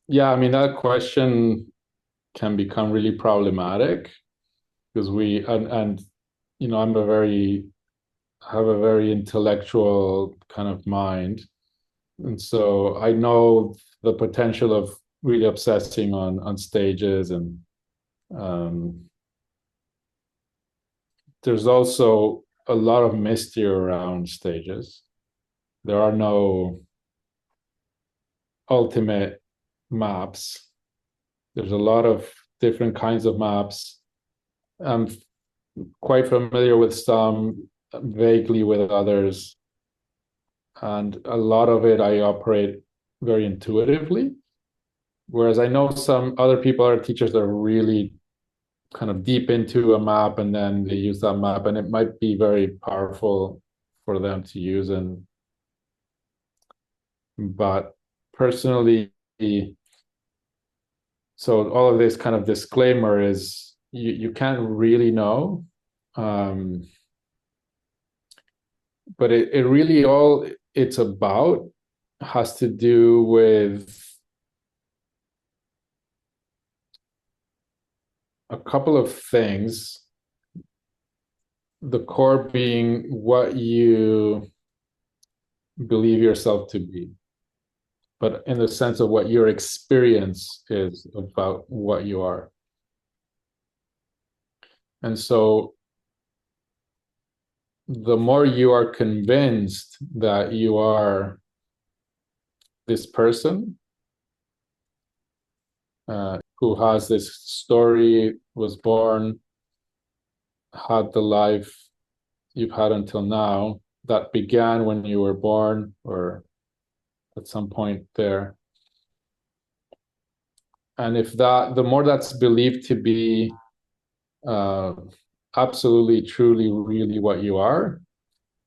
Yeah, I mean, that question can become really problematic because I'm have a very intellectual kind of mind. And so I know the potential of really obsessing on stages, and um, there's also a lot of mystery around stages. There are no ultimate maps. There's a lot of different kinds of maps. I'm quite familiar with some, vaguely with others, and a lot of it I operate very intuitively. Whereas I know some other people, are teachers that are really kind of deep into a map, and then they use that map, and it might be very powerful for them to use. But personally, so all of this kind of disclaimer is you can't really know. Um, but it really all it's about has to do with a couple of things. The core being what you believe yourself to be, but in the sense of what your experience is about what you are. And so the more you are convinced that you are this person who has this story, was born, had the life you've had until now, that began when you were born or at some point there. And if that, the more that's believed to be uh, absolutely, truly, really what you are,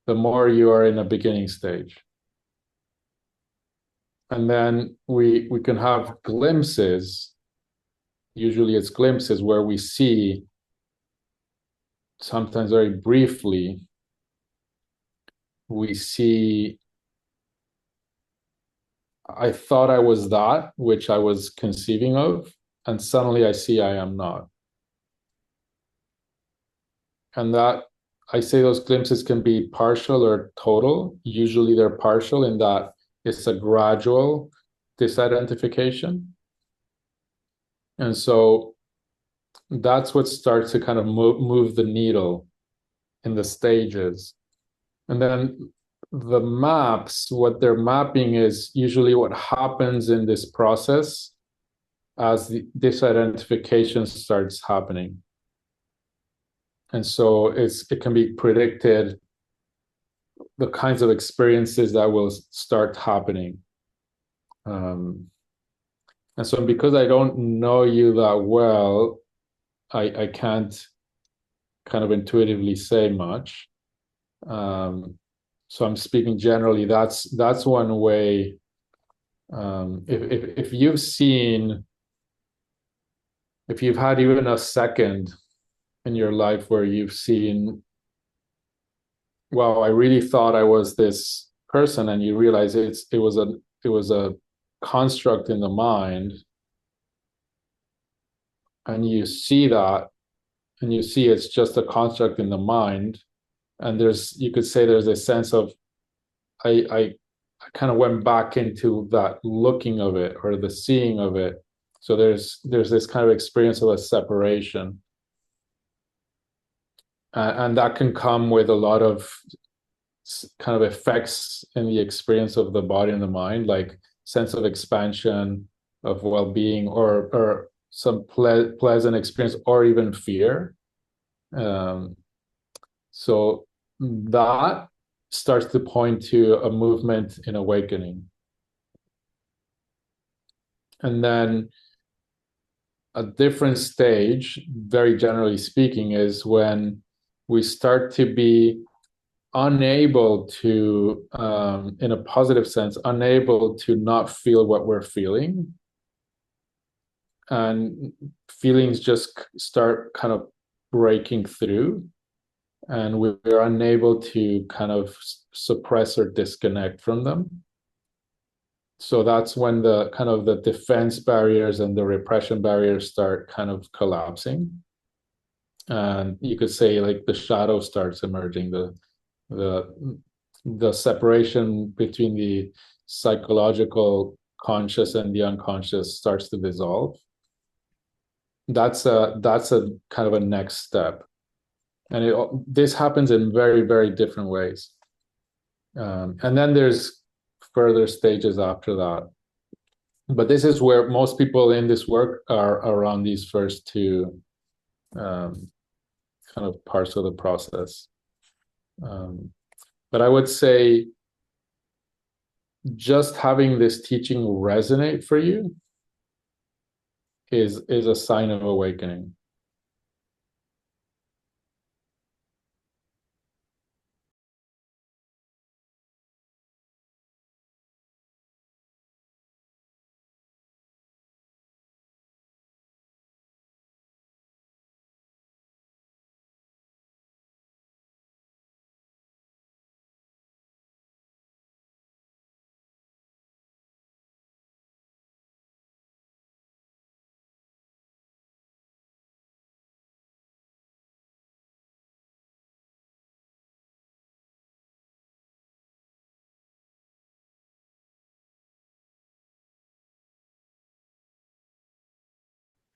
the more you are in a beginning stage. And then we can have glimpses. Usually it's glimpses where we see, sometimes very briefly, we see, I thought I was that which I was conceiving of, and suddenly I see I am not. And that, I say those glimpses can be partial or total. Usually they're partial in that it's a gradual disidentification. And so that's what starts to kind of move the needle in the stages. And then the maps, what they're mapping is usually what happens in this process as this identification starts happening. And so it can be predicted the kinds of experiences that will start happening. And so because I don't know you that well, I can't kind of intuitively say much. So I'm speaking generally. That's one way. If you've seen, if you've had even a second in your life where you've seen, well, I really thought I was this person, and you realize it was a construct in the mind, and you see that, and you see it's just a construct in the mind, and you could say there's a sense of I kind of went back into that looking of it or the seeing of it. So there's this kind of experience of a separation, and that can come with a lot of kind of effects in the experience of the body and the mind, like sense of expansion, of well-being, or some pleasant experience, or even fear. Um, so that starts to point to a movement in awakening. And then a different stage, very generally speaking, is when we start to be unable to, in a positive sense, unable to not feel what we're feeling. And feelings just start kind of breaking through, and we're unable to kind of suppress or disconnect from them. So that's when the kind of the defense barriers and the repression barriers start kind of collapsing. And you could say like the shadow starts emerging, the the separation between the psychological conscious and the unconscious starts to dissolve. That's a kind of a next step, and this happens in very, very different ways. And then there's further stages after that, but this is where most people in this work are around these first two um, kind of parts of the process. But I would say just having this teaching resonate for you is a sign of awakening.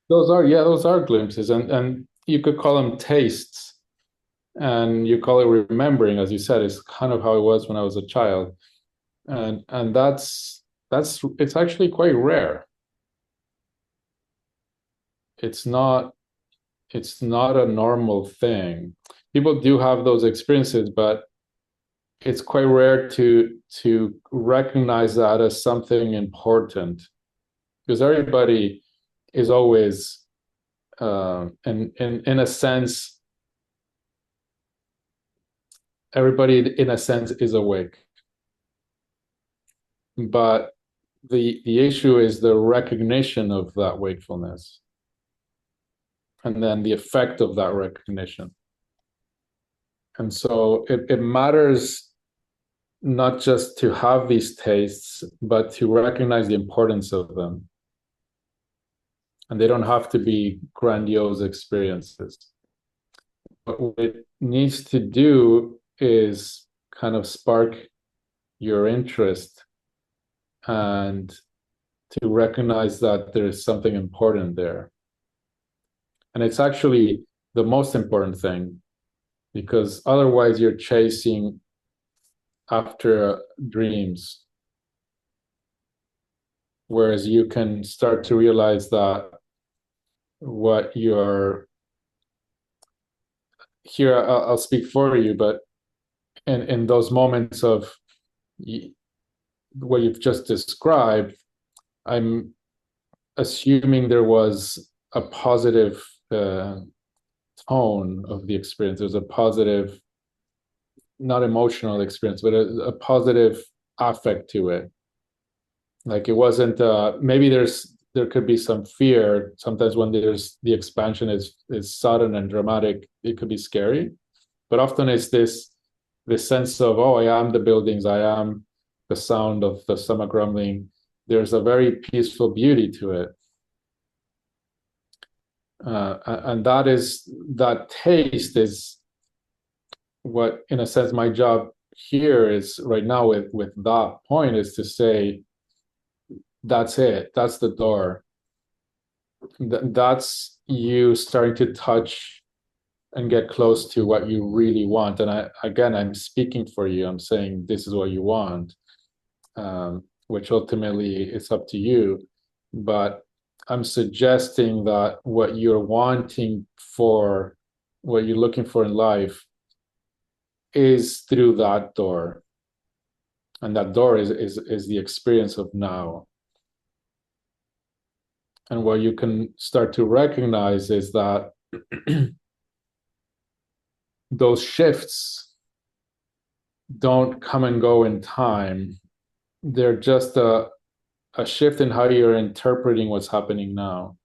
Those are glimpses, and you could call them tastes, and you call it remembering, as you said, is kind of how it was when I was a child, and that's it's actually quite rare. It's not it's not a normal thing. People do have those experiences, but it's quite rare to recognize that as something important, because everybody is always in a sense, everybody in a sense is awake, but the issue is the recognition of that wakefulness, and then the effect of that recognition. And so it matters not just to have these tastes, but to recognize the importance of them. And they don't have to be grandiose experiences. But what it needs to do is kind of spark your interest and to recognize that there is something important there. And it's actually the most important thing, because otherwise you're chasing after dreams. Whereas you can start to realize that what you're here, I'll speak for you, but in those moments of what you've just described, I'm assuming there was a positive tone of the experience. There's a positive, not emotional experience, but a positive affect to it. Like it wasn't maybe there could be some fear sometimes when there's the expansion is sudden and dramatic. It could be scary, but often it's this sense of, oh, I am the buildings, I am the sound of the stomach rumbling. There's a very peaceful beauty to it, and that taste is what, in a sense, my job here is right now with that point, is to say, that's it, that's the door. That's you starting to touch and get close to what you really want. And I'm speaking for you. I'm saying this is what you want, which ultimately it's up to you. But I'm suggesting that what you're wanting for, what you're looking for in life, is through that door. And that door is the experience of now. And what you can start to recognize is that those shifts don't come and go in time. They're just a shift in how you're interpreting what's happening now.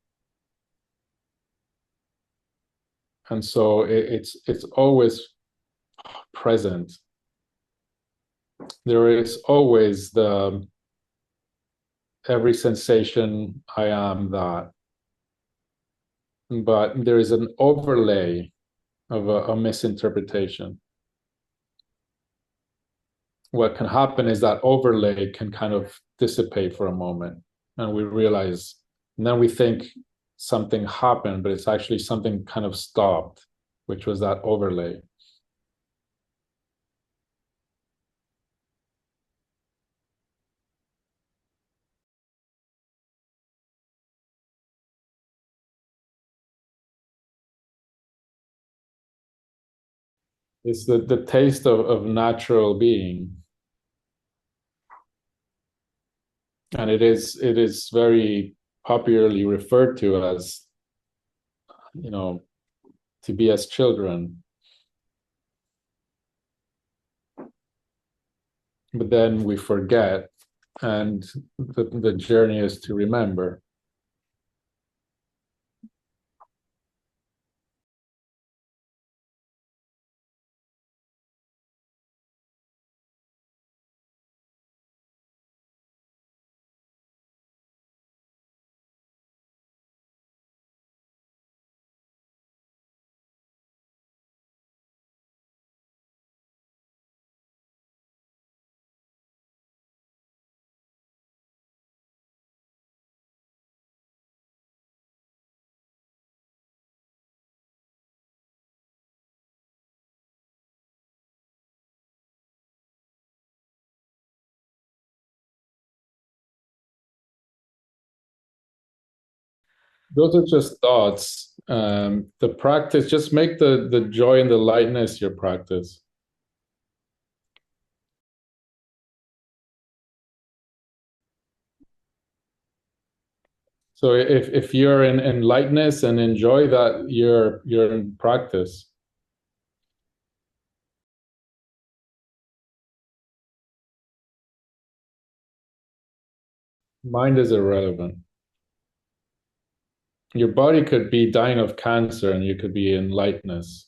And so it's always present. There is always every sensation, I am that. But there is an overlay of a misinterpretation. What can happen is that overlay can kind of dissipate for a moment, and we realize, and then we think something happened, but it's actually something kind of stopped, which was that overlay. It's the taste of natural being. And it is very popularly referred to as, you know, to be as children. But then we forget, and the journey is to remember. Those are just thoughts. The practice, just make the joy and the lightness your practice. So if you're in lightness and enjoy that, you're in practice. Mind is irrelevant. Your body could be dying of cancer and you could be in lightness.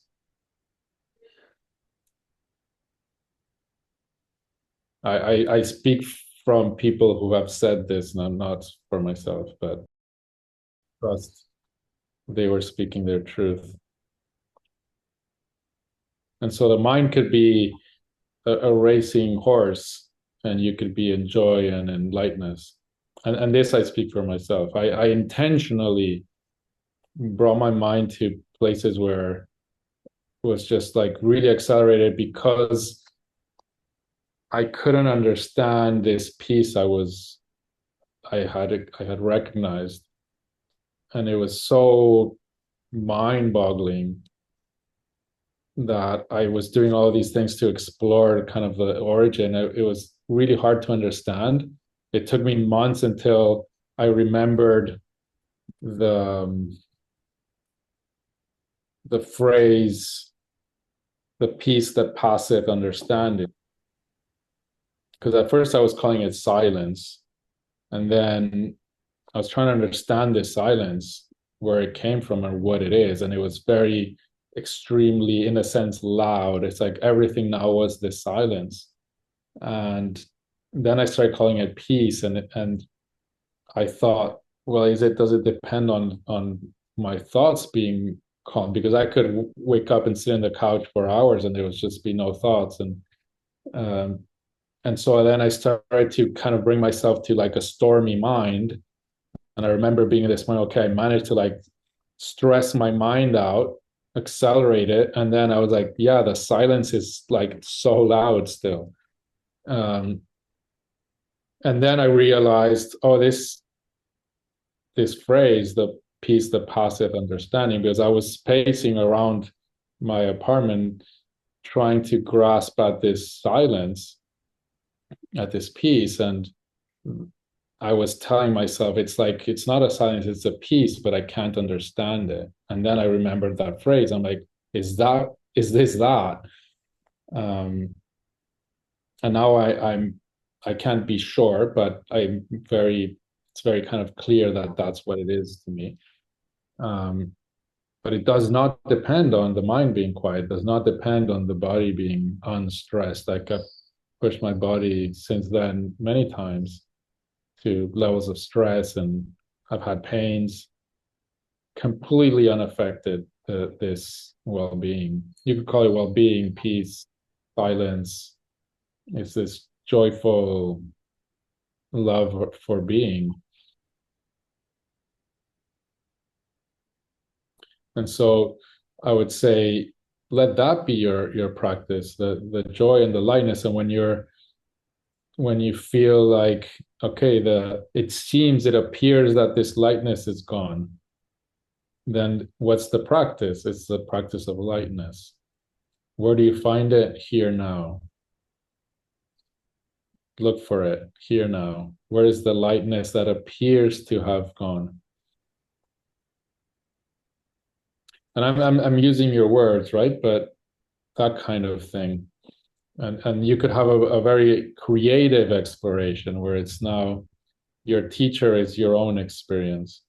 I speak from people who have said this, not for myself, but trust they were speaking their truth. And so the mind could be a racing horse, and you could be in joy and in lightness. And this I speak for myself. I intentionally brought my mind to places where it was just like really accelerated because I couldn't understand this piece I had recognized, and it was so mind-boggling that I was doing all these things to explore kind of the origin. It was really hard to understand. It took me months until I remembered the the phrase, the peace that passeth understanding. Because at first I was calling it silence, and then I was trying to understand this silence, where it came from and what it is. And it was very extremely, in a sense, loud. It's like everything now was this silence. And then I started calling it peace. And I thought, well, does it depend on my thoughts being calm? Because I could wake up and sit on the couch for hours and there would just be no thoughts. Um, and so then I started to kind of bring myself to like a stormy mind. And I remember being in this moment, okay, I managed to like stress my mind out, accelerate it. And then I was like, yeah, the silence is like so loud still. Um, and then I realized, oh, this phrase, the peace, the passive understanding, because I was pacing around my apartment trying to grasp at this silence, at this peace. And I was telling myself, it's like, it's not a silence, it's a peace, but I can't understand it. And then I remembered that phrase. I'm like, is this that? Um, and now I can't be sure, but it's very kind of clear that that's what it is to me. Um, but it does not depend on the mind being quiet. It does not depend on the body being unstressed. Like I've pushed my body since then many times. to levels of stress, and I've had pains, completely unaffected this well-being. You could call it well-being, peace, silence. It's this joyful love for being. And so I would say, let that be your practice, the joy and the lightness. And when you feel like, okay, it appears that this lightness is gone, then what's the practice? It's the practice of lightness. Where do you find it? Here now. Look for it here now. Where is the lightness that appears to have gone? And I'm using your words, right? But that kind of thing. And you could have a very creative exploration where it's now your teacher is your own experience.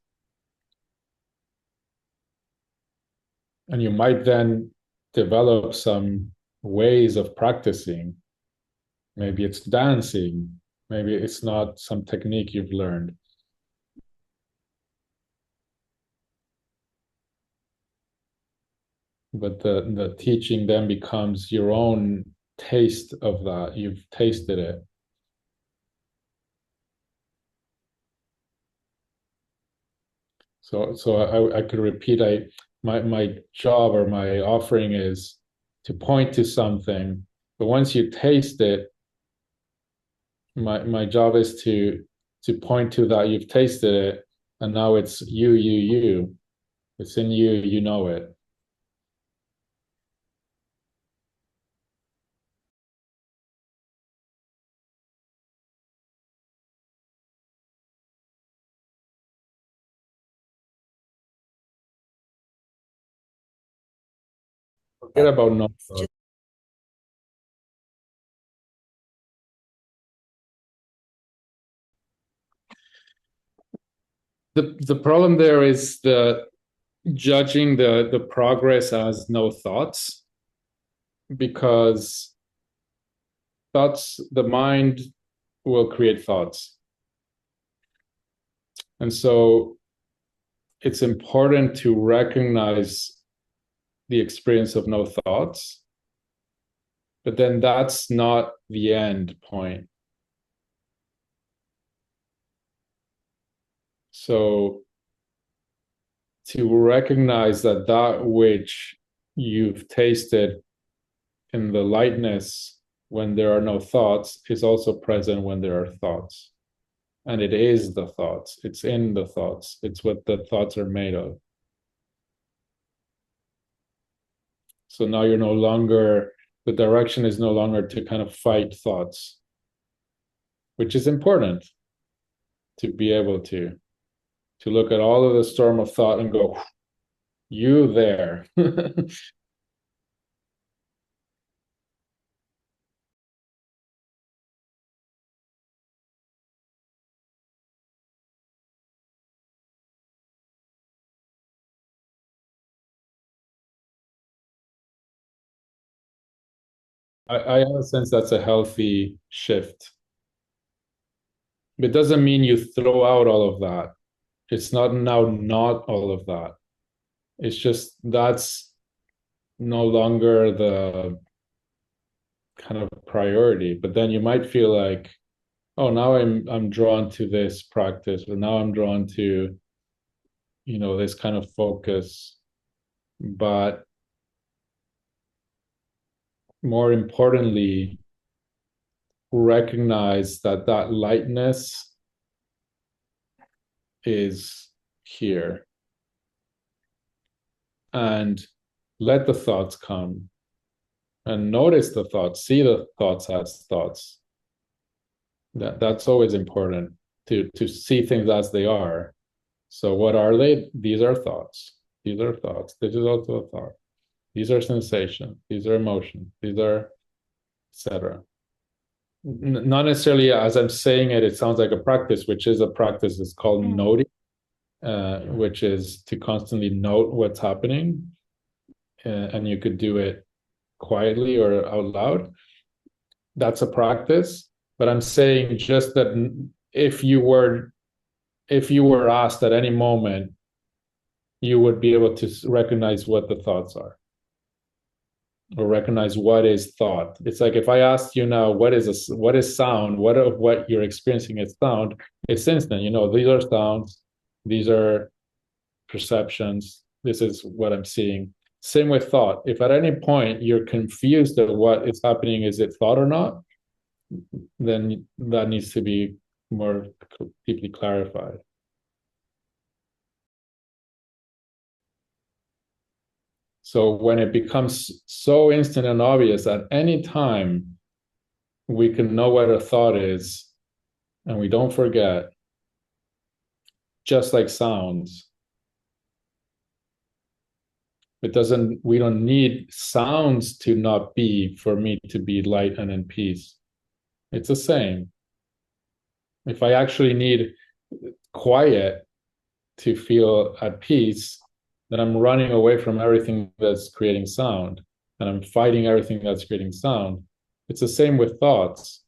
And you might then develop some ways of practicing. Maybe it's dancing. Maybe it's not some technique you've learned. But the teaching then becomes your own taste of that. You've tasted it. So I could repeat, my job or my offering is to point to something, but once you taste it, my job is to point to that you've tasted it, and now it's you. It's in you, you know it. Forget about no. The problem there is the judging the progress as no thoughts, because the mind will create thoughts. And so it's important to recognize the experience of no thoughts, but then that's not the end point. So to recognize that which you've tasted in the lightness when there are no thoughts is also present when there are thoughts. And it is the thoughts. It's in the thoughts. It's what the thoughts are made of. So now the direction is no longer to kind of fight thoughts, which is important to be able to look at all of the storm of thought and go, you there. I have a sense that's a healthy shift. It doesn't mean you throw out all of that. It's not now not all of that. It's just that's no longer the kind of priority. But then you might feel like, oh, now I'm drawn to this practice, or now I'm drawn to, this kind of focus. But more importantly, recognize that lightness is here, and let the thoughts come, and notice the thoughts, see the thoughts as thoughts. That's always important, to see things as they are. So what are they? These are thoughts. These are thoughts. This is also a thought. These are sensations. These are emotions. These are etc. Not necessarily as I'm saying it sounds like a practice, which is a practice. It's called noting, which is to constantly note what's happening. And you could do it quietly or out loud. That's a practice. But I'm saying just that if you were asked at any moment, you would be able to recognize what the thoughts are, or recognize what is thought. It's like if I asked you now, what is sound? What of what you're experiencing is sound? It's instant. These are sounds. These are perceptions. This is what I'm seeing. Same with thought. If at any point you're confused at what is happening, is it thought or not? Then that needs to be more deeply clarified. So when it becomes so instant and obvious at any time, we can know what a thought is, and we don't forget, just like sounds. We don't need sounds to not be for me to be light and in peace. It's the same. If I actually need quiet to feel at peace, then I'm running away from everything that's creating sound, and I'm fighting everything that's creating sound. It's the same with thoughts.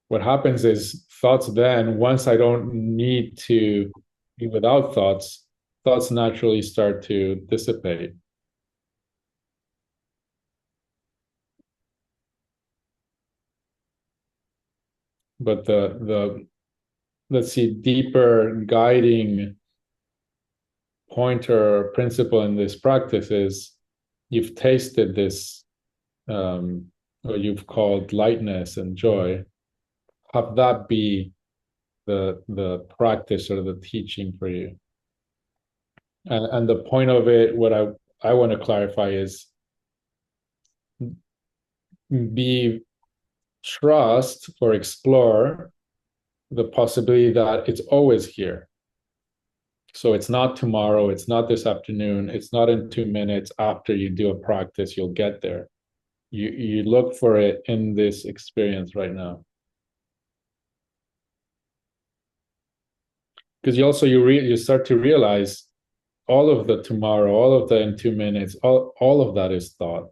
What happens is thoughts then, once I don't need to be without thoughts, thoughts naturally start to dissipate. But the let's see, deeper guiding pointer or principle in this practice is you've tasted this, what you've called lightness and joy. Have that be the practice or the teaching for you. And the point of it, what I want to clarify is be trust or explore the possibility that it's always here. So it's not tomorrow, it's not this afternoon, it's not in 2 minutes after you do a practice, you'll get there. You look for it in this experience right now. Because you start to realize all of the tomorrow, all of the in 2 minutes, all of that is thought.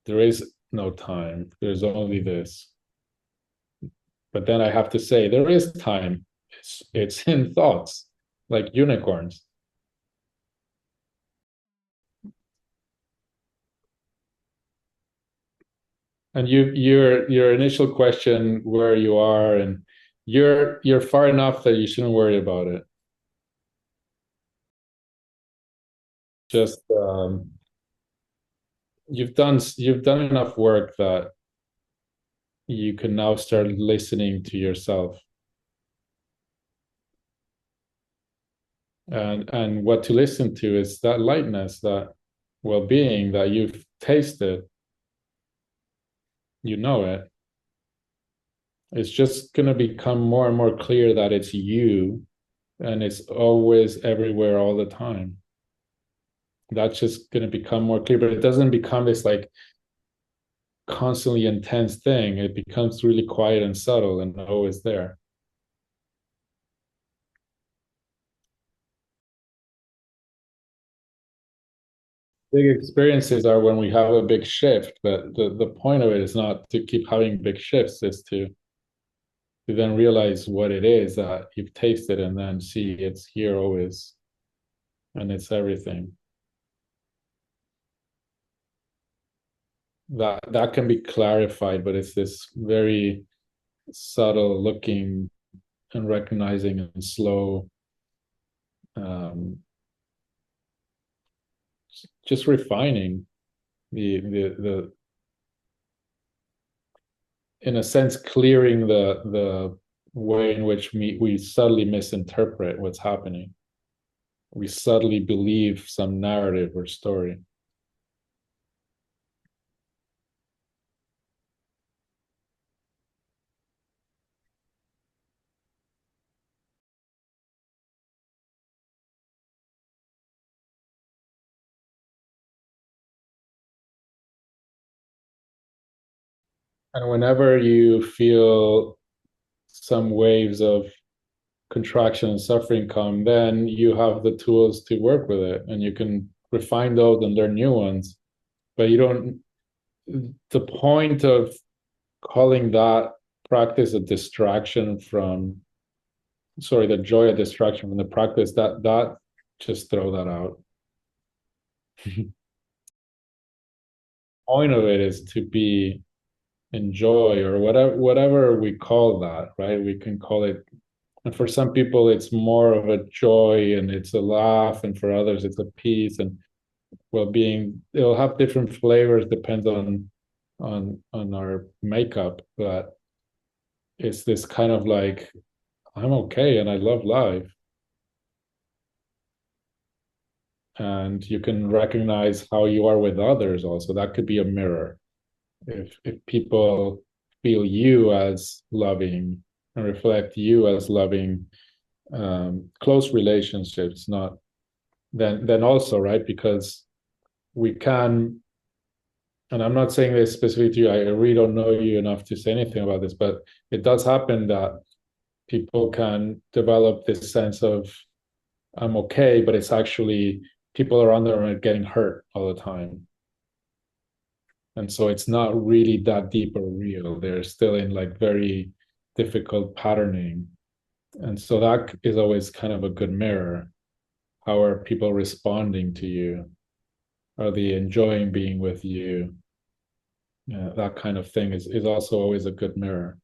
There is no time. There's only this. But then I have to say, there is time. It's in thoughts, like unicorns. And your initial question, where you are, and you're far enough that you shouldn't worry about it. Just you've done enough work that you can now start listening to yourself, and what to listen to is that lightness, that well-being that you've tasted. You know it. It's just going to become more and more clear that it's you, and it's always everywhere all the time. That's just going to become more clear, but it doesn't become this like constantly intense thing. It becomes really quiet and subtle and always there. Big experiences are when we have a big shift, but the point of it is not to keep having big shifts, is to then realize what it is that you've tasted, and then see it's here always, and it's everything. That can be clarified, but it's this very subtle looking and recognizing and slow, um, just refining the in a sense clearing the way in which we subtly misinterpret what's happening. We subtly believe some narrative or story. And whenever you feel some waves of contraction and suffering come, then you have the tools to work with it, and you can refine those and learn new ones. but you don't, the point of calling that practice a distraction from, sorry, the joy a distraction from the practice, that just throw that out. Point of it is to be enjoy, or whatever we call that, right? We can call it, and for some people it's more of a joy and it's a laugh, and for others it's a peace and well-being. It'll have different flavors, depends on our makeup, but it's this kind of like, I'm okay and I love life. And you can recognize how you are with others also. That could be a mirror. If people feel you as loving and reflect you as loving, close relationships, not then also, right? Because we can, and I'm not saying this specifically to you, I really don't know you enough to say anything about this, but it does happen that people can develop this sense of I'm okay, but it's actually people around them are getting hurt all the time. And so it's not really that deep or real. They're still in like very difficult patterning. And so that is always kind of a good mirror. How are people responding to you? Are they enjoying being with you? Yeah, that kind of thing is also always a good mirror.